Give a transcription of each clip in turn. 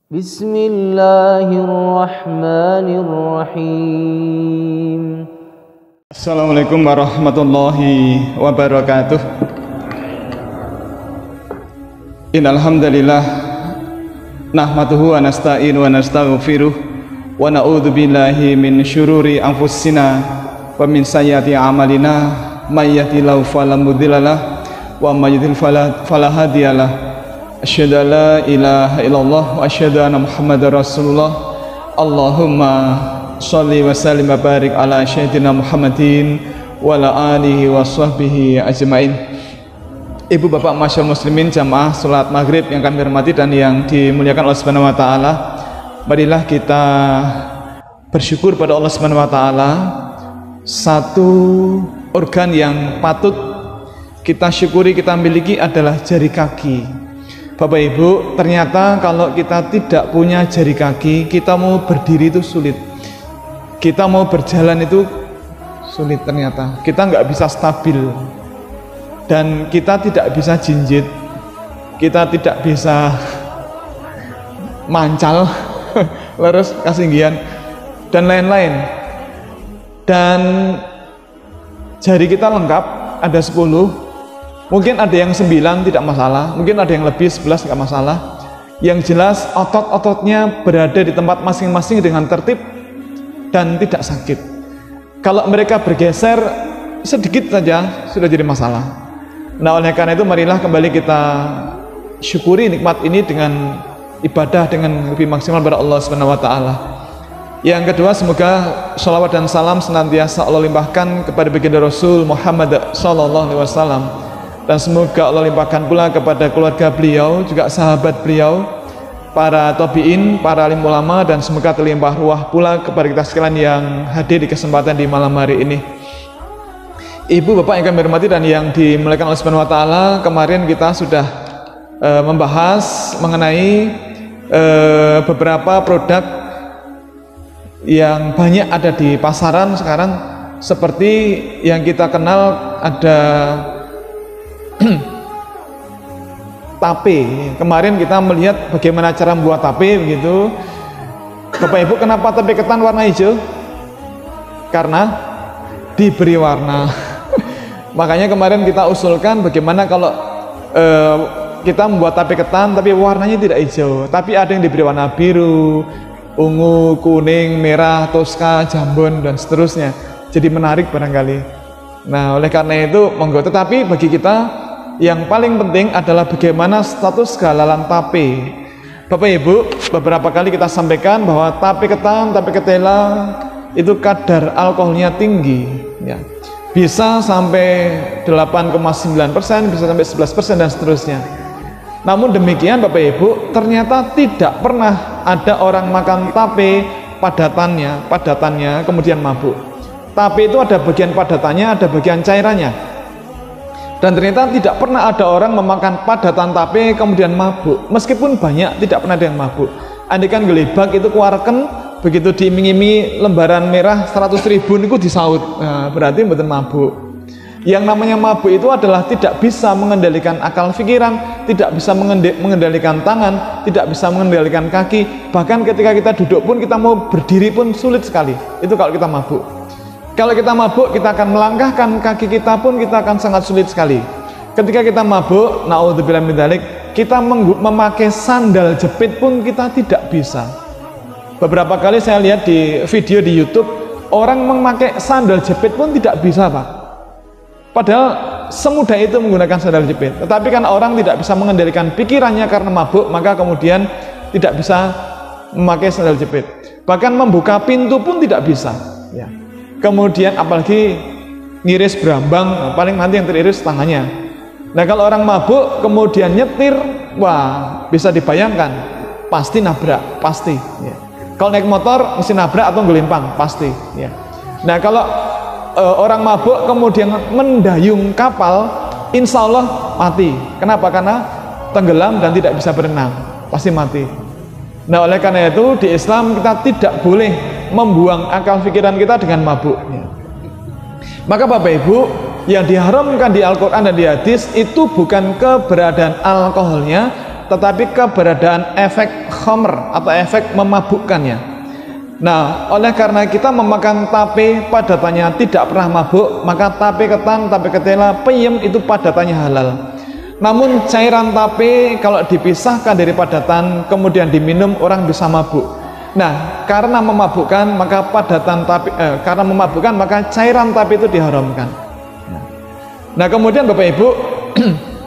Bismillahirrahmanirrahim. Assalamualaikum warahmatullahi wabarakatuh. Innal hamdalillah nahmaduhu wa nasta'inu wa nastaghfiruh wa na'udzu billahi min syururi anfusina wa min sayyiati a'malina may yahdihillahu fala mudhillalah wa may yudhlil fala hadiyalah. Asyhadu an la ilaha illallah wa asyhadu anna muhammadar rasulullah. Allahumma sholli wa sallim wa barik ala sayyidina Muhammadin wa ala alihi wa sahbihi ajmain. Ibu bapak masyaallah muslimin jamaah salat maghrib yang kami hormati dan yang dimuliakan Allah Subhanahu wa taala, marilah kita bersyukur pada Allah Subhanahu wa taala. Satu organ yang patut kita syukuri kita miliki adalah jari kaki. Bapak Ibu, ternyata kalau kita tidak punya jari kaki, kita mau berdiri itu sulit, kita mau berjalan itu sulit. Ternyata kita nggak bisa stabil, dan kita tidak bisa jinjit, kita tidak bisa mancal lurus kasinggian dan lain-lain. Dan jari kita lengkap ada 10, mungkin ada yang 9 tidak masalah, mungkin ada yang lebih 11 nggak masalah. Yang jelas otot-ototnya berada di tempat masing-masing dengan tertib dan tidak sakit. Kalau mereka bergeser sedikit saja sudah jadi masalah. Nah, oleh karena itu marilah kembali kita syukuri nikmat ini dengan ibadah dengan lebih maksimal pada Allah Subhanahu wa taala. Yang kedua, semoga sholawat dan salam senantiasa Allah limpahkan kepada baginda Rasul Muhammad sallallahu alaihi wasallam, dan semoga Allah limpahkan pula kepada keluarga beliau, juga sahabat beliau, para tabi'in, para alim ulama, dan semoga terlimpah ruah pula kepada kita sekalian yang hadir di kesempatan di malam hari ini. Ibu bapak yang kami hormati dan yang dimuliakan Allah Subhanahu wa taala, kemarin kita sudah membahas mengenai beberapa produk yang banyak ada di pasaran sekarang, seperti yang kita kenal ada tape. Kemarin kita melihat bagaimana cara membuat tape begitu. Bapak Ibu, kenapa tape ketan warna hijau? Karena diberi warna. Makanya kemarin kita usulkan bagaimana kalau kita membuat tape ketan tapi warnanya tidak hijau, tapi ada yang diberi warna biru, ungu, kuning, merah, toska, jambon, dan seterusnya. Jadi menarik barangkali. Nah, oleh karena itu monggo. Tetapi bagi kita yang paling penting adalah bagaimana status kehalalan tape. Bapak Ibu, beberapa kali kita sampaikan bahwa tape ketan, tape ketela itu kadar alkoholnya tinggi, ya. Bisa sampai 8,9%, bisa sampai 11% dan seterusnya. Namun demikian Bapak Ibu, ternyata tidak pernah ada orang makan tape padatannya kemudian mabuk. Tape itu ada bagian padatannya, ada bagian cairannya. Dan ternyata tidak pernah ada orang memakan padatan tape kemudian mabuk. Meskipun banyak, tidak pernah ada yang mabuk. Andikan gelibak itu keluarkan, begitu diiming-imingi lembaran merah 100.000 itu disaut. Nah, berarti betul mabuk. Yang namanya mabuk itu adalah tidak bisa mengendalikan akal pikiran, tidak bisa mengendalikan tangan, tidak bisa mengendalikan kaki. Bahkan ketika kita duduk pun, kita mau berdiri pun sulit sekali. Itu kalau kita mabuk. Kalau kita mabuk, kita akan melangkahkan kaki kita pun kita akan sangat sulit sekali. Ketika kita mabuk, naudzubillah min dzalik, kita memakai sandal jepit pun kita tidak bisa. Beberapa kali saya lihat di video di YouTube, orang memakai sandal jepit pun tidak bisa, Pak. Padahal semudah itu menggunakan sandal jepit. Tetapi karena orang tidak bisa mengendalikan pikirannya karena mabuk, maka kemudian tidak bisa memakai sandal jepit. Bahkan membuka pintu pun tidak bisa, ya. Kemudian apalagi ngiris berambang, paling nanti yang teriris tangannya. Nah, kalau orang mabuk kemudian nyetir, wah, bisa dibayangkan pasti nabrak, pasti, ya. Kalau naik motor mesti nabrak atau gelimpang, pasti, ya. Nah, kalau orang mabuk kemudian mendayung kapal, insya Allah mati. Kenapa? Karena tenggelam dan tidak bisa berenang, pasti mati. Nah, oleh karena itu di Islam kita tidak boleh membuang akal pikiran kita dengan mabuk. Maka Bapak Ibu, yang diharamkan di Al-Quran dan di hadis itu bukan keberadaan alkoholnya, tetapi keberadaan efek khamr atau efek memabukkannya. Nah, oleh karena kita memakan tape padatannya tidak pernah mabuk, maka tape ketan, tape ketela, peyem itu padatannya halal. Namun cairan tape kalau dipisahkan dari padatan kemudian diminum, orang bisa mabuk. Nah, karena memabukkan maka karena memabukkan maka cairan tape itu diharamkan. Nah, kemudian Bapak Ibu,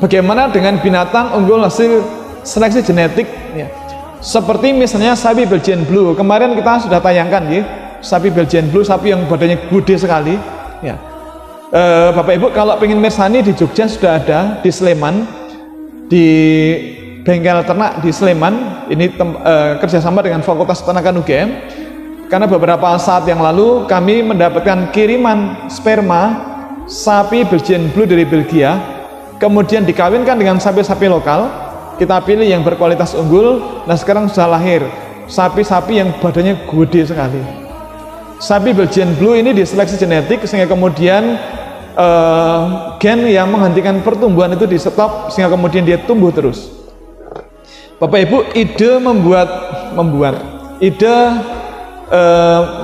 bagaimana dengan binatang unggul hasil seleksi genetik ya? Seperti misalnya sapi Belgian Blue. Kemarin kita sudah tayangkan ya, sapi Belgian Blue, sapi yang badannya gede sekali ya. Bapak Ibu kalau pengen mirsani di Jogja sudah ada, di Sleman, di bengkel ternak di Sleman. Ini kerjasama dengan Fakultas Peternakan UGM. Karena beberapa saat yang lalu kami mendapatkan kiriman sperma sapi Belgian Blue dari Belgia, kemudian dikawinkan dengan sapi-sapi lokal. Kita pilih yang berkualitas unggul. Nah, sekarang sudah lahir sapi-sapi yang badannya gede sekali. Sapi Belgian Blue ini diseleksi genetik sehingga kemudian gen yang menghentikan pertumbuhan itu di stop sehingga kemudian dia tumbuh terus. Bapak Ibu, ide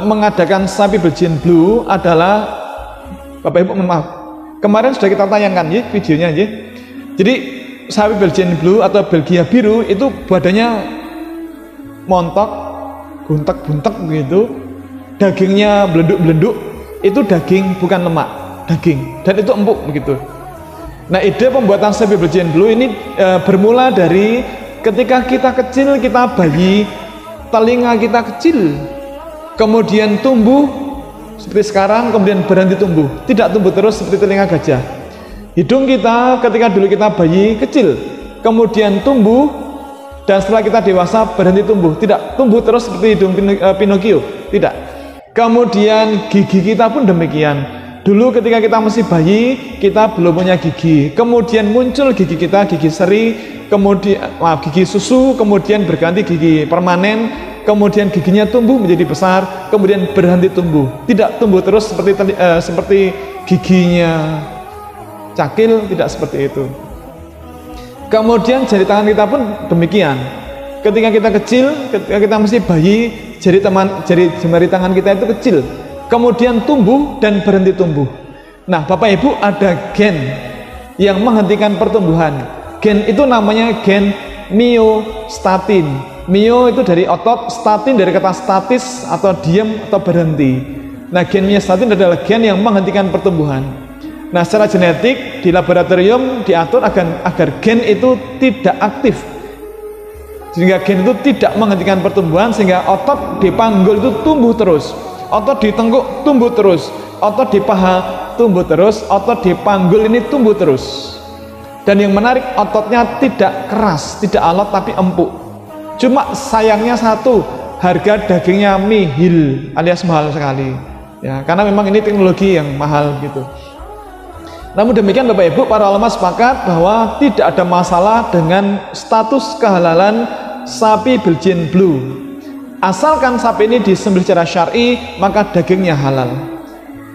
mengadakan sapi Belgian Blue adalah, Bapak Ibu maaf, kemarin sudah kita tayangkan ya videonya ya. Jadi sapi Belgian Blue atau Belgia biru itu badannya montok, buntek-buntek begitu, dagingnya belenduk-belenduk, itu daging bukan lemak, daging, dan itu empuk begitu. Nah, ide pembuatan sapi Belgian Blue ini bermula dari ketika kita kecil, kita bayi, telinga kita kecil, kemudian tumbuh seperti sekarang, kemudian berhenti tumbuh, tidak tumbuh terus seperti telinga gajah. Hidung kita ketika dulu kita bayi kecil, kemudian tumbuh, dan setelah kita dewasa berhenti tumbuh, tidak tumbuh terus seperti hidung Pinocchio, tidak. Kemudian gigi kita pun demikian. Dulu ketika kita masih bayi, kita belum punya gigi, kemudian muncul gigi kita, gigi seri, kemudian gigi susu, kemudian berganti gigi permanen, kemudian giginya tumbuh menjadi besar, kemudian berhenti tumbuh, tidak tumbuh terus seperti giginya cakil, tidak seperti itu. Kemudian jari tangan kita pun demikian. Ketika kita kecil, ketika kita masih bayi, jari jemari tangan kita itu kecil, kemudian tumbuh dan berhenti tumbuh. Nah, Bapak Ibu, ada gen yang menghentikan pertumbuhan. Gen itu namanya gen myostatin. Myo itu dari otot, statin dari kata statis atau diam atau berhenti. Nah, gen myostatin adalah gen yang menghentikan pertumbuhan. Nah, secara genetik di laboratorium diatur agar gen itu tidak aktif, sehingga gen itu tidak menghentikan pertumbuhan, sehingga otot di panggul itu tumbuh terus, otot di tengkuk tumbuh terus, otot di paha tumbuh terus, otot di panggul ini tumbuh terus. Dan yang menarik, ototnya tidak keras, tidak alot, tapi empuk. Cuma sayangnya satu, harga dagingnya nihil alias mahal sekali ya, karena memang ini teknologi yang mahal gitu. Namun demikian Bapak Ibu, para ulama sepakat bahwa tidak ada masalah dengan status kehalalan sapi Belgian Blue. Asalkan sapi ini disembelih secara syar'i, maka dagingnya halal.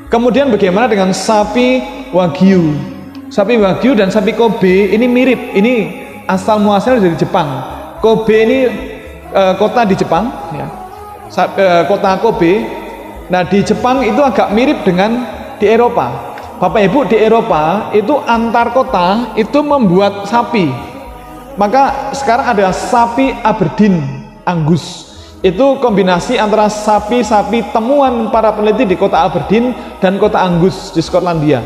Kemudian bagaimana dengan sapi Wagyu? Sapi Wagyu dan sapi Kobe ini mirip. Ini asal muasal dari Jepang. Kobe ini kota di Jepang ya. Kota Kobe. Nah, di Jepang itu agak mirip dengan di Eropa. Bapak Ibu, di Eropa itu antar kota itu membuat sapi. Maka sekarang ada sapi Aberdeen Angus. Itu kombinasi antara sapi-sapi temuan para peneliti di kota Aberdeen dan kota Angus di Skotlandia.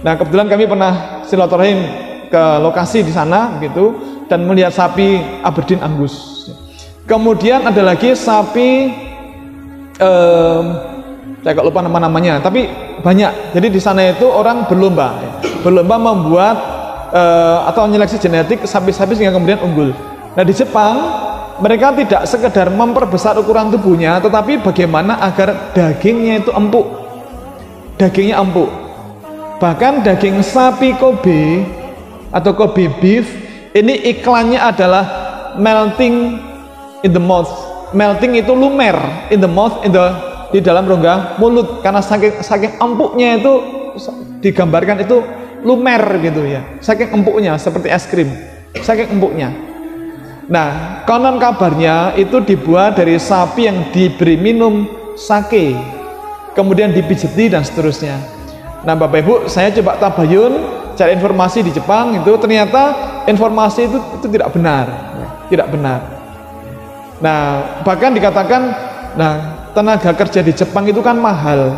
Nah, kebetulan kami pernah silaturahim ke lokasi di sana gitu dan melihat sapi Aberdeen Angus. Kemudian ada lagi sapi saya kok lupa namanya, tapi banyak. Jadi di sana itu orang berlomba membuat atau menyeleksi genetik sapi-sapi sehingga kemudian unggul. Nah, di Jepang mereka tidak sekedar memperbesar ukuran tubuhnya, tetapi bagaimana agar dagingnya itu empuk. Dagingnya empuk. Bahkan daging sapi Kobe atau Kobe beef ini iklannya adalah melting in the mouth. Melting itu lumer, in the mouth, di dalam rongga mulut, karena saking empuknya itu digambarkan itu lumer gitu ya, saking empuknya seperti es krim. saking empuknya. Nah, konon kabarnya itu dibuat dari sapi yang diberi minum sake, kemudian dipijeti dan seterusnya. Nah, Bapak Ibu, saya coba tabayun cari informasi di Jepang, itu ternyata informasi itu tidak benar, tidak benar. Nah, bahkan dikatakan, nah, tenaga kerja di Jepang itu kan mahal.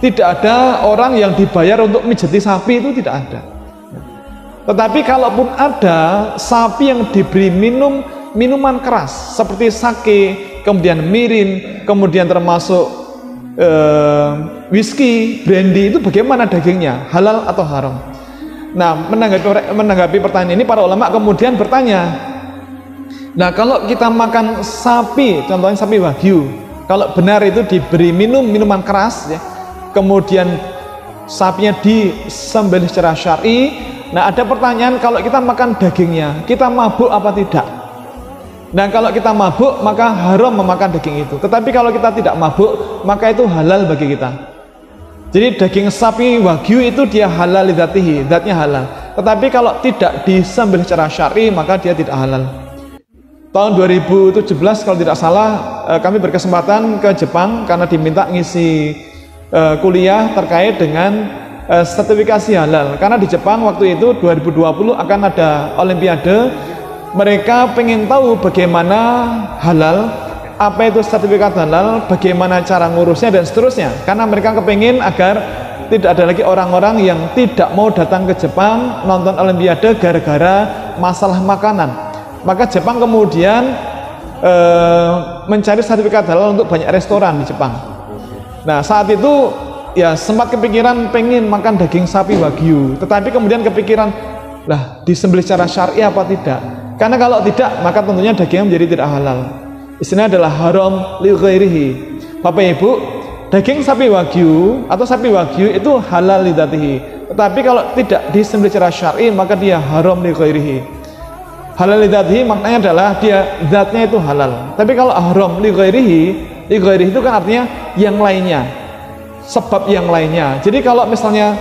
Tidak ada orang yang dibayar untuk mijeti sapi, itu tidak ada. Tetapi kalaupun ada sapi yang diberi minuman keras seperti sake, kemudian mirin, kemudian termasuk whisky, brandy, itu bagaimana dagingnya? Halal atau haram? Nah, menanggapi pertanyaan ini, para ulama kemudian bertanya, nah, kalau kita makan sapi, contohnya sapi wagyu, kalau benar itu diberi minuman keras, ya, kemudian sapinya disembelih secara syar'i, nah ada pertanyaan, kalau kita makan dagingnya, kita mabuk apa tidak? Nah, kalau kita mabuk, maka haram memakan daging itu. Tetapi kalau kita tidak mabuk, maka itu halal bagi kita. Jadi daging sapi wagyu itu dia halal lidzatihi, zatnya halal. Tetapi kalau tidak disembelih secara syar'i, maka dia tidak halal. Tahun 2017 kalau tidak salah, kami berkesempatan ke Jepang karena diminta ngisi kuliah terkait dengan sertifikasi halal. Karena di Jepang waktu itu 2020 akan ada Olimpiade. Mereka pengen tahu bagaimana halal, apa itu sertifikat halal, bagaimana cara ngurusnya dan seterusnya. Karena mereka kepengen agar tidak ada lagi orang-orang yang tidak mau datang ke Jepang nonton Olimpiade gara-gara masalah makanan. Maka Jepang kemudian mencari sertifikat halal untuk banyak restoran di Jepang. Nah, saat itu ya sempat kepikiran pengen makan daging sapi wagyu, tetapi kemudian kepikiran, lah disembelih secara syar'i apa tidak? Karena kalau tidak, maka tentunya dagingnya menjadi tidak halal. Istilahnya adalah haram li ghairihi. Bapak Ibu, daging sapi wagyu atau sapi wagyu itu halal lidzatihi. Tetapi kalau tidak disembelih secara syar'i, maka dia haram li ghairihi. Halal lidzatihi maknanya adalah dia zatnya itu halal. Tapi kalau haram li ghairihi itu kan artinya yang lainnya, sebab yang lainnya. Jadi kalau misalnya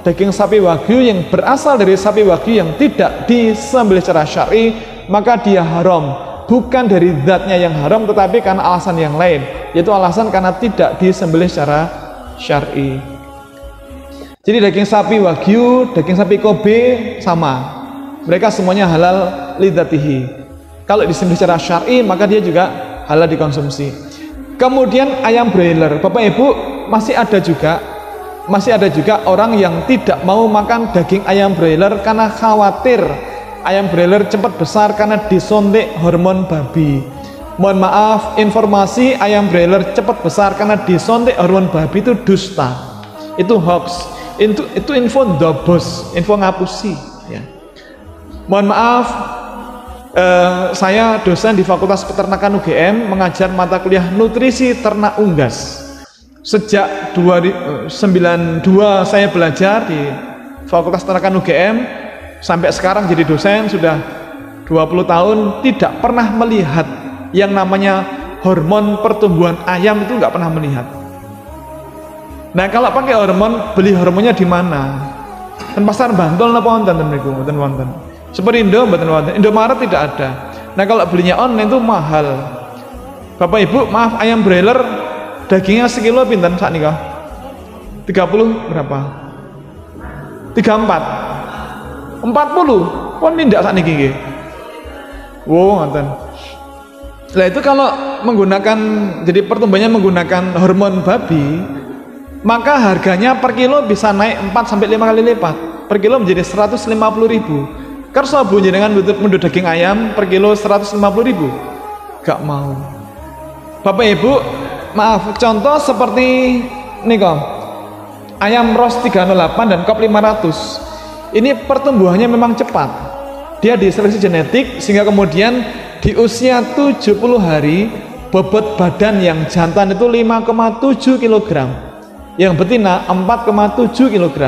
daging sapi wagyu yang berasal dari sapi wagyu yang tidak disembelih secara syar'i, maka dia haram, bukan dari zatnya yang haram, tetapi karena alasan yang lain, yaitu alasan karena tidak disembelih secara syar'i. Jadi daging sapi wagyu, daging sapi Kobe sama, mereka semuanya halal lidzatihi. Kalau disembelih secara syar'i, maka dia juga halal dikonsumsi. Kemudian ayam broiler, Bapak Ibu, masih ada juga orang yang tidak mau makan daging ayam broiler karena khawatir ayam broiler cepat besar karena disuntik hormon babi. Mohon maaf, informasi ayam broiler cepat besar karena disuntik hormon babi itu dusta, itu hoax, itu info dobos, info ngapusi, ya. Mohon maaf, saya dosen di Fakultas Peternakan UGM mengajar mata kuliah nutrisi ternak unggas. Sejak 1992 saya belajar di Fakultas Peternakan UGM sampai sekarang jadi dosen sudah 20 tahun, tidak pernah melihat yang namanya hormon pertumbuhan ayam, itu nggak pernah melihat. Nah, kalau pakai hormon, beli hormonnya di mana? Dan pasar Bantul napa wonten niku? Mboten wonten. Superindo mboten wonten. Indomaret tidak ada. Nah, kalau belinya online itu mahal. Bapak Ibu, maaf, ayam broiler dagingnya sekilo pinten saknika? 30 berapa? 34. 40. Pun mindak sakniki nggih. Wow, ngoten. Nah, itu kalau menggunakan, jadi pertumbuhannya menggunakan hormon babi, maka harganya per kilo bisa naik 4 sampai 5 kali lipat. Per kilo menjadi 150.000. Kersa bu jenengan mundut daging ayam per kilo 150.000? Gak mau. Bapak Ibu, maaf, contoh seperti nih, ayam Ros 308 dan Kop 500 ini pertumbuhannya memang cepat, dia diseleksi genetik sehingga kemudian di usia 70 hari bobot badan yang jantan itu 5,7 kg, yang betina 4,7 kg.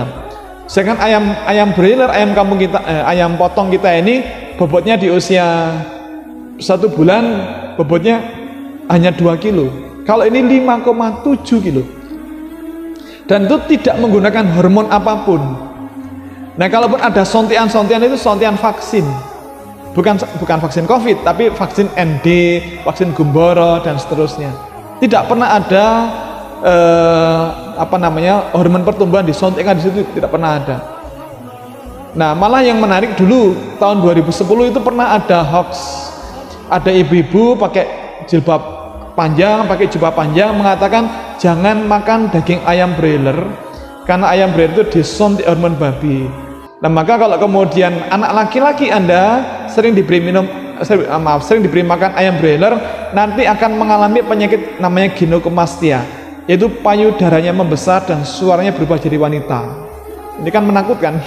Sedangkan ayam broiler, ayam kampung kita, ayam potong kita ini bobotnya di usia 1 bulan bobotnya hanya 2 kilo. Kalau ini 5,7 kilo. Dan itu tidak menggunakan hormon apapun. Nah, kalaupun ada sontian-sontian itu sontian vaksin. bukan vaksin COVID, tapi vaksin ND, vaksin Gumboro dan seterusnya. Tidak pernah ada hormon pertumbuhan disuntikkan di situ, tidak pernah ada. Nah, malah yang menarik dulu tahun 2010 itu pernah ada hoax. Ada ibu-ibu pakai jilbab panjang, pakai jubah panjang mengatakan jangan makan daging ayam broiler karena ayam broiler itu disuntik hormon babi. Nah, maka kalau kemudian anak laki-laki Anda sering diberi makan ayam broiler, nanti akan mengalami penyakit namanya ginekomastia, yaitu payudaranya membesar dan suaranya berubah jadi wanita. Ini kan menakutkan.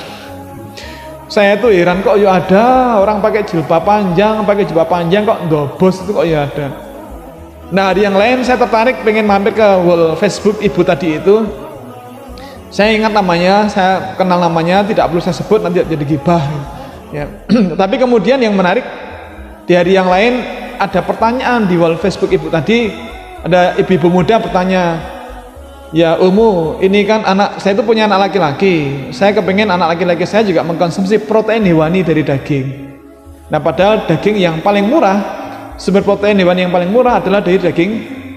Saya tuh heran kok ya ada orang pakai jilbab panjang kok ndobos itu kok ya ada. Nah, hari yang lain saya tertarik pengen mampir ke wall Facebook ibu tadi itu. Saya ingat namanya, saya kenal namanya, tidak perlu saya sebut nanti jadi gibah. Ya. Tapi kemudian yang menarik di hari yang lain ada pertanyaan di wall Facebook ibu tadi, ada ibu-ibu muda bertanya, ya Umu, ini kan anak saya itu punya anak laki-laki, saya kepengen anak laki-laki saya juga mengkonsumsi protein hewani dari daging. Nah, padahal daging yang paling murah, sumber protein hewani yang paling murah adalah dari daging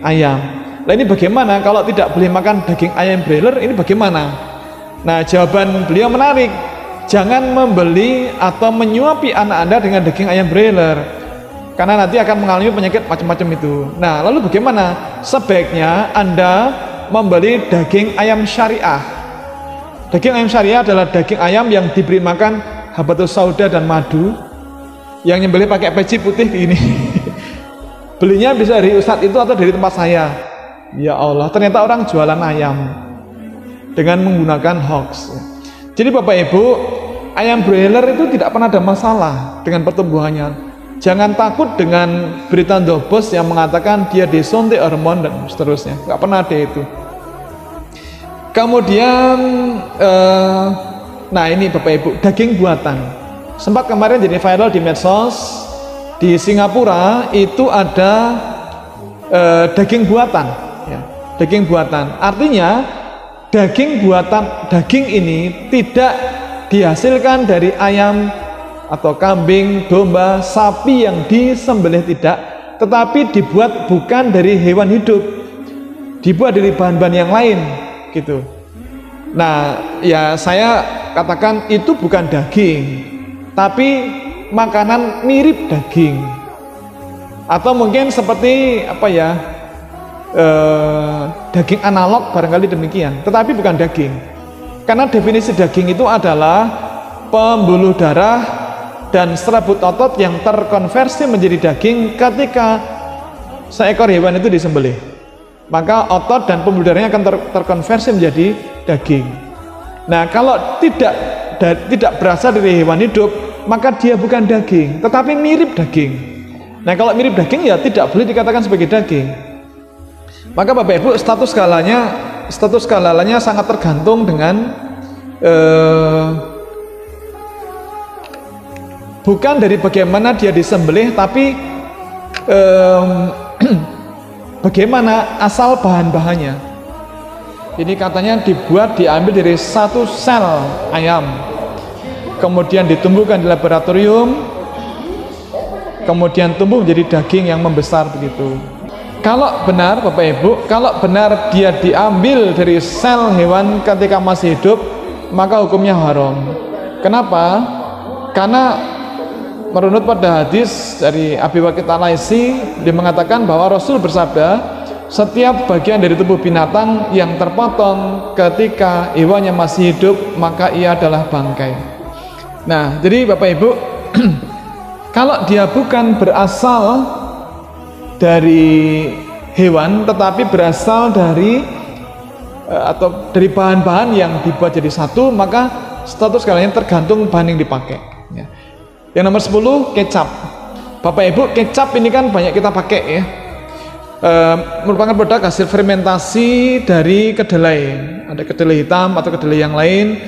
ayam. Nah, ini bagaimana kalau tidak boleh makan daging ayam broiler, ini bagaimana? Nah, jawaban beliau menarik, jangan membeli atau menyuapi anak Anda dengan daging ayam broiler, karena nanti akan mengalami penyakit macam-macam itu. Nah, lalu bagaimana? Sebaiknya Anda membeli daging ayam syariah. Daging ayam syariah adalah daging ayam yang diberi makan habatus sauda dan madu, yang nyembelih pakai peci putih ini. Belinya bisa dari ustadz itu atau dari tempat saya. Ya Allah, ternyata orang jualan ayam dengan menggunakan hoax. Jadi Bapak Ibu, ayam broiler itu tidak pernah ada masalah dengan pertumbuhannya. Jangan takut dengan berita ndobos yang mengatakan dia disuntik hormon dan seterusnya. Nggak pernah ada itu. Kemudian nah ini Bapak Ibu, daging buatan sempat kemarin jadi viral di medsos. Di Singapura itu ada daging buatan ya. Daging buatan artinya daging ini tidak dihasilkan dari ayam atau kambing, domba, sapi yang disembelih, tidak, tetapi dibuat bukan dari hewan hidup, dibuat dari bahan-bahan yang lain gitu. Nah, ya saya katakan itu bukan daging, tapi makanan mirip daging, atau mungkin seperti apa ya, daging analog barangkali demikian, tetapi bukan daging. Karena definisi daging itu adalah pembuluh darah dan serabut otot yang terkonversi menjadi daging ketika seekor hewan itu disembelih. Maka otot dan pembuluh darahnya akan terkonversi menjadi daging. Nah, kalau tidak berasal dari hewan hidup, maka dia bukan daging, tetapi mirip daging. Nah, kalau mirip daging ya tidak boleh dikatakan sebagai daging. Maka Bapak Ibu, status halalnya sangat tergantung dengan bukan dari bagaimana dia disembelih, tapi bagaimana asal bahan-bahannya. Ini katanya diambil dari satu sel ayam, kemudian ditumbuhkan di laboratorium, kemudian tumbuh menjadi daging yang membesar begitu. Kalau benar Bapak Ibu, kalau benar dia diambil dari sel hewan ketika masih hidup, maka hukumnya haram. Kenapa? Karena menurut pada hadis dari Abi Waqid Al-Laitsi, dia mengatakan bahwa Rasul bersabda, setiap bagian dari tubuh binatang yang terpotong ketika hewannya masih hidup, maka ia adalah bangkai. Nah, jadi Bapak Ibu, kalau dia bukan berasal dari hewan, tetapi berasal dari atau dari bahan-bahan yang dibuat jadi satu, maka status kalian tergantung bahan yang dipakai. Ya. Yang nomor 10, kecap. Bapak Ibu, kecap ini kan banyak kita pakai ya. Merupakan produk hasil fermentasi dari kedelai. Ada kedelai hitam atau kedelai yang lain,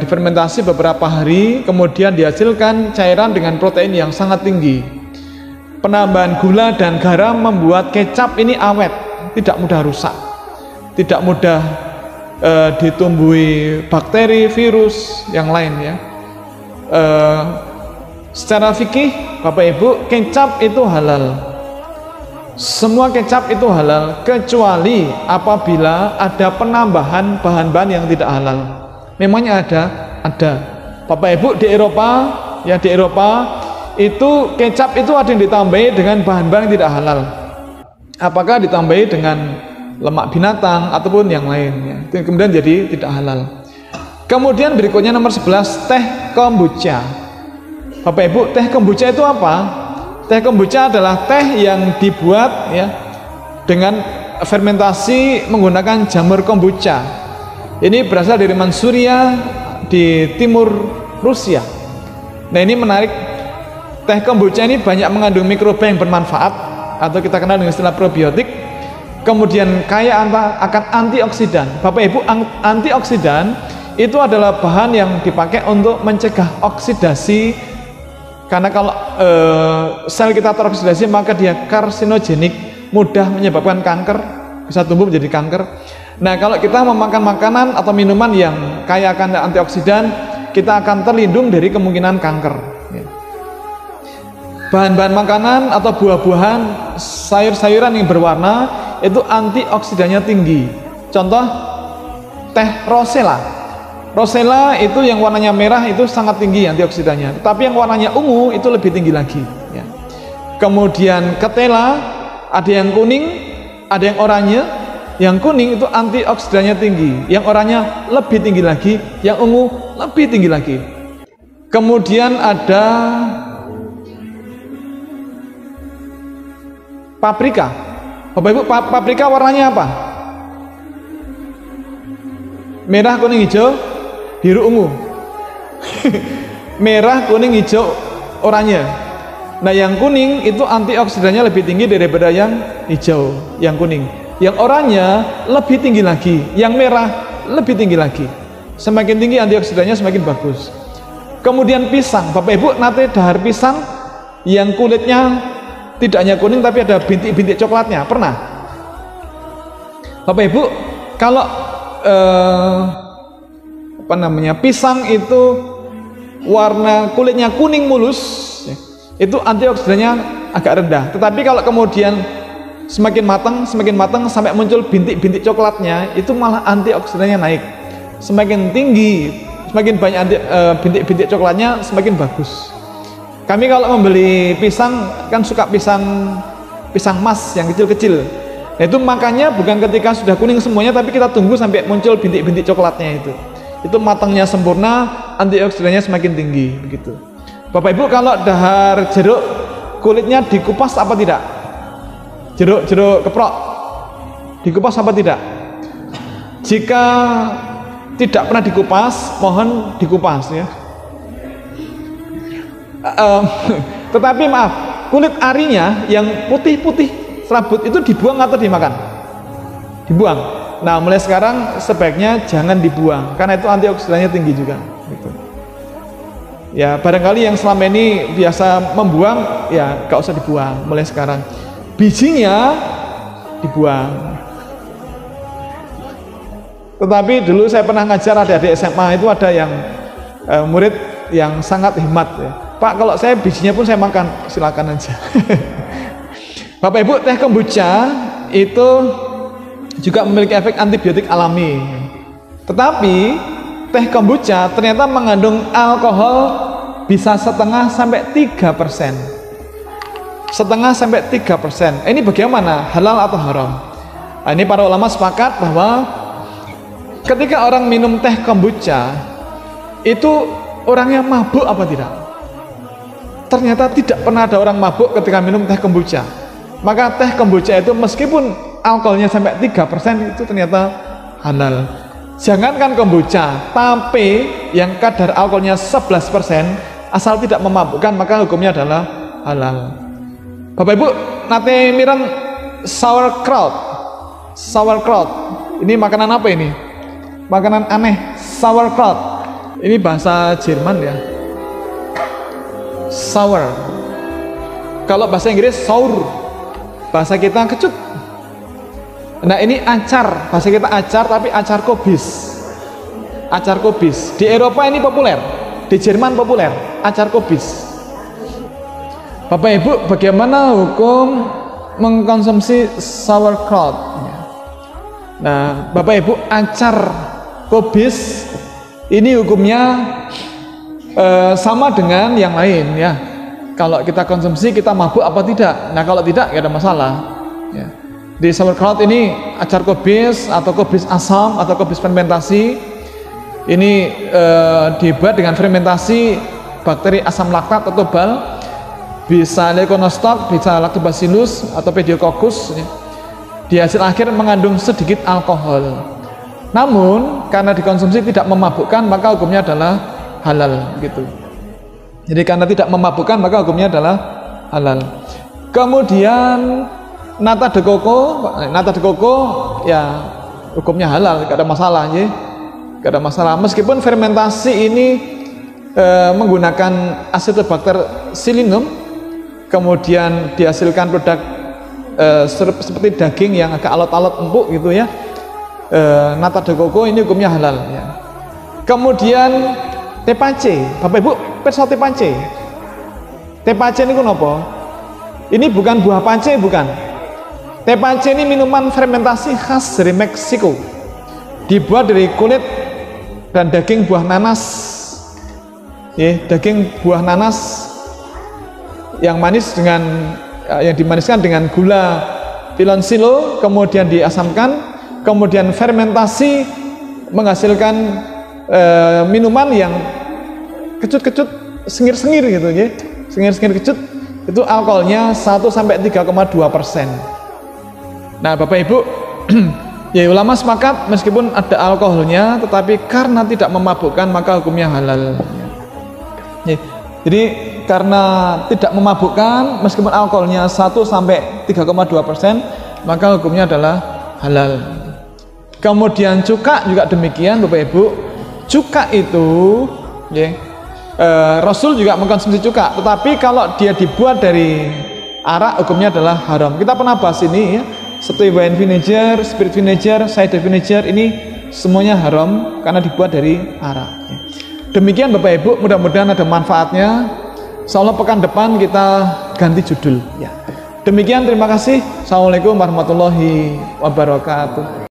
difermentasi beberapa hari, kemudian dihasilkan cairan dengan protein yang sangat tinggi. Penambahan gula dan garam membuat kecap ini awet, tidak mudah rusak, tidak mudah ditumbuhi bakteri, virus yang lain ya. Secara fikih, Bapak Ibu, kecap itu halal. Semua kecap itu halal kecuali apabila ada penambahan bahan-bahan yang tidak halal. Memangnya ada. Bapak Ibu, di Eropa, ya di Eropa itu kecap itu ada yang ditambahi dengan bahan-bahan yang tidak halal. Apakah ditambahi dengan lemak binatang ataupun yang lain, ya. Kemudian jadi tidak halal. Kemudian berikutnya nomor 11, teh kombucha. Bapak Ibu, teh kombucha itu apa? Teh kombucha adalah teh yang dibuat ya dengan fermentasi menggunakan jamur kombucha. Ini berasal dari Manchuria di timur Rusia. Nah, ini menarik. Teh kombucha ini banyak mengandung mikroba yang bermanfaat atau kita kenal dengan istilah probiotik. Kemudian kaya akan antioksidan. Bapak Ibu, antioksidan itu adalah bahan yang dipakai untuk mencegah oksidasi, karena kalau sel kita teroksidasi maka dia karsinogenik, mudah menyebabkan kanker, bisa tumbuh menjadi kanker. Nah, kalau kita memakan makanan atau minuman yang kaya akan antioksidan, kita akan terlindung dari kemungkinan kanker. Bahan-bahan makanan atau buah-buahan, sayur-sayuran yang berwarna itu antioksidannya tinggi. Contoh teh rosella. Rosella itu yang warnanya merah itu sangat tinggi antioksidannya, tapi yang warnanya ungu itu lebih tinggi lagi, ya. Kemudian ketela, ada yang kuning, ada yang oranye. Yang kuning itu antioksidannya tinggi, yang oranye lebih tinggi lagi, yang ungu lebih tinggi lagi. Kemudian ada paprika. Bapak Ibu, paprika warnanya apa? Merah, kuning, hijau, biru, ungu. Merah, kuning, hijau, oranye. Nah, yang kuning itu antioksidannya lebih tinggi daripada yang hijau, yang kuning. Yang oranye lebih tinggi lagi, yang merah lebih tinggi lagi. Semakin tinggi antioksidannya semakin bagus. Kemudian pisang. Bapak Ibu, nate dahar pisang yang kulitnya tidak hanya kuning tapi ada bintik-bintik coklatnya, pernah? Bapak Ibu, kalau pisang itu warna kulitnya kuning mulus, itu antioksidannya agak rendah. Tetapi kalau kemudian semakin matang sampai muncul bintik-bintik coklatnya, itu malah antioksidannya naik. Semakin tinggi, semakin banyak bintik-bintik coklatnya, semakin bagus. Kami kalau membeli pisang kan suka pisang mas yang kecil-kecil. Nah, itu makanya bukan ketika sudah kuning semuanya, tapi kita tunggu sampai muncul bintik-bintik coklatnya itu. Itu matangnya sempurna, antioksidannya semakin tinggi begitu. Bapak Ibu, kalau dahar jeruk kulitnya dikupas apa tidak? Jeruk keprok dikupas apa tidak? Jika tidak pernah dikupas, mohon dikupas ya. Tetapi maaf, kulit arinya yang putih-putih serabut itu dibuang atau dimakan? Dibuang. Nah, mulai sekarang sebaiknya jangan dibuang karena itu antioksidannya tinggi juga gitu. Ya, barangkali yang selama ini biasa membuang, ya gak usah dibuang mulai sekarang. Bijinya dibuang. Tetapi dulu saya pernah ngajar adik-adik SMA, itu ada yang murid yang sangat hemat ya. Pak, kalau saya bijinya pun saya makan, silakan aja. Bapak Ibu, teh kombucha itu juga memiliki efek antibiotik alami. Tetapi teh kombucha ternyata mengandung alkohol bisa 0,5 sampai 3%. 0,5 sampai 3%. Ini bagaimana? Halal atau haram? Nah, ini para ulama sepakat bahwa ketika orang minum teh kombucha itu orangnya mabuk apa tidak? Ternyata tidak pernah ada orang mabuk ketika minum teh kombucha. Maka teh kombucha itu meskipun alkoholnya sampai 3% itu ternyata halal. Jangankan kombucha, tape yang kadar alkoholnya 11% asal tidak memabukkan maka hukumnya adalah halal. Bapak Ibu, nate mireng sauerkraut. Ini makanan apa ini? Makanan aneh, sauerkraut. Ini bahasa Jerman ya. Sour. Kalau bahasa Inggris sour. Bahasa kita kecut. Nah, ini acar. Bahasa kita acar tapi acar kobis. Acar kobis. Di Eropa ini populer. Di Jerman populer. Acar kobis. Bapak Ibu, bagaimana hukum mengkonsumsi sauerkraut? Nah, Bapak Ibu, acar kubis ini hukumnya sama dengan yang lain ya. Kalau kita konsumsi, kita mabuk apa tidak? Nah, kalau tidak, nggak ada masalah. Ya. Di sauerkraut ini acar kubis atau kubis asam atau kubis fermentasi ini dibuat dengan fermentasi bakteri asam laktat atau bal, bisa Leuconostoc, bisa Lactobacillus atau Pediococcus. Ya. Di hasil akhir mengandung sedikit alkohol. Namun karena dikonsumsi tidak memabukkan, maka hukumnya adalah halal gitu. Jadi karena tidak memabukkan, maka hukumnya adalah halal. Kemudian nata de coco ya hukumnya halal, gak ada masalah ya. Gak ada masalah. Meskipun fermentasi ini menggunakan Acetobacter pseudomonas, kemudian dihasilkan produk seperti daging yang agak alot-alot empuk gitu ya. Nata de coco ini hukumnya halal ya. Kemudian tepache, Bapak Ibu perso tepache. Tepache ini apa? Ini bukan buah pace, bukan. Tepache ini minuman fermentasi khas dari Meksiko, dibuat dari kulit dan daging buah nanas ya, daging buah nanas yang manis dengan yang dimaniskan dengan gula piloncillo, kemudian diasamkan, kemudian fermentasi menghasilkan minuman yang kecut-kecut, sengir-sengir gitu ya, sengir-sengir kecut, itu alkoholnya 1-3,2%. Nah, Bapak Ibu, ya ulama sepakat meskipun ada alkoholnya, tetapi karena tidak memabukkan maka hukumnya halal. Ya, jadi karena tidak memabukkan meskipun alkoholnya 1-3,2%, maka hukumnya adalah halal. Kemudian cuka juga demikian, Bapak Ibu. Cuka itu ya, Rasul juga mengkonsumsi cuka, tetapi kalau dia dibuat dari arak hukumnya adalah haram. Kita pernah bahas ini ya, seperti wine vinegar, spirit vinegar, cider vinegar, ini semuanya haram karena dibuat dari arak ya. Demikian Bapak Ibu, mudah-mudahan ada manfaatnya. Insyaallah pekan depan kita ganti judul ya. Demikian, terima kasih. Assalamualaikum warahmatullahi wabarakatuh.